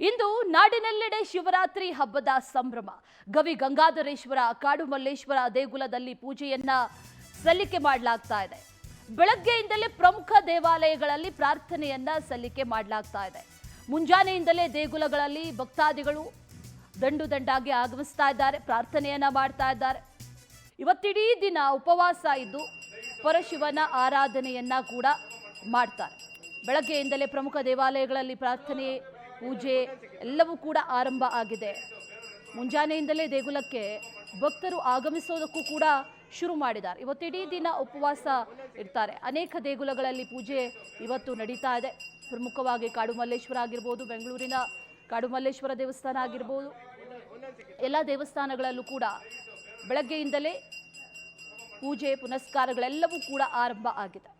ಇಂದು ನಾಡಿನೆಲ್ಲೆಡೆ ಶಿವರಾತ್ರಿ ಹಬ್ಬದ ಸಂಭ್ರಮ. ಗವಿ ಗಂಗಾಧರೇಶ್ವರ ಕಾಡು ಮಲ್ಲೇಶ್ವರ ದೇಗುಲದಲ್ಲಿ ಪೂಜೆಯನ್ನ ಸಲ್ಲಿಕೆ ಮಾಡಲಾಗ್ತಾ ಇದೆ. ಬೆಳಗ್ಗೆಯಿಂದಲೇ ಪ್ರಮುಖ ದೇವಾಲಯಗಳಲ್ಲಿ ಪ್ರಾರ್ಥನೆಯನ್ನ ಸಲ್ಲಿಕೆ ಮಾಡಲಾಗ್ತಾ ಇದೆ. ಮುಂಜಾನೆಯಿಂದಲೇ ದೇಗುಲಗಳಲ್ಲಿ ಭಕ್ತಾದಿಗಳು ದಂಡು ದಂಡಾಗಿ ಆಗಮಿಸ್ತಾ ಇದ್ದಾರೆ, ಪ್ರಾರ್ಥನೆಯನ್ನ ಮಾಡ್ತಾ ಇದ್ದಾರೆ. ಇವತ್ತಿಡೀ ದಿನ ಉಪವಾಸ ಇದ್ದು ಪರಶಿವನ ಆರಾಧನೆಯನ್ನ ಕೂಡ ಮಾಡ್ತಾರೆ. ಬೆಳಗ್ಗೆಯಿಂದಲೇ ಪ್ರಮುಖ ದೇವಾಲಯಗಳಲ್ಲಿ ಪ್ರಾರ್ಥನೆ ಪೂಜೆ ಎಲ್ಲವೂ ಕೂಡ ಆರಂಭ ಆಗಿದೆ. ಮುಂಜಾನೆಯಿಂದಲೇ ದೇಗುಲಕ್ಕೆ ಭಕ್ತರು ಆಗಮಿಸೋದಕ್ಕೂ ಕೂಡ ಶುರು ಮಾಡಿದ್ದಾರೆ. ಇವತ್ತಿಡೀ ದಿನ ಉಪವಾಸ ಇರ್ತಾರೆ. ಅನೇಕ ದೇಗುಲಗಳಲ್ಲಿ ಪೂಜೆ ಇವತ್ತು ನಡೀತಾ ಇದೆ. ಪ್ರಮುಖವಾಗಿ ಕಾಡು ಮಲ್ಲೇಶ್ವರ ಆಗಿರ್ಬೋದು, ಬೆಂಗಳೂರಿನ ಕಾಡು ಮಲ್ಲೇಶ್ವರ ದೇವಸ್ಥಾನ ಆಗಿರ್ಬೋದು, ಎಲ್ಲ ದೇವಸ್ಥಾನಗಳಲ್ಲೂ ಕೂಡ ಬೆಳಗ್ಗೆಯಿಂದಲೇ ಪೂಜೆ ಪುನಸ್ಕಾರಗಳೆಲ್ಲವೂ ಕೂಡ ಆರಂಭ ಆಗಿದೆ.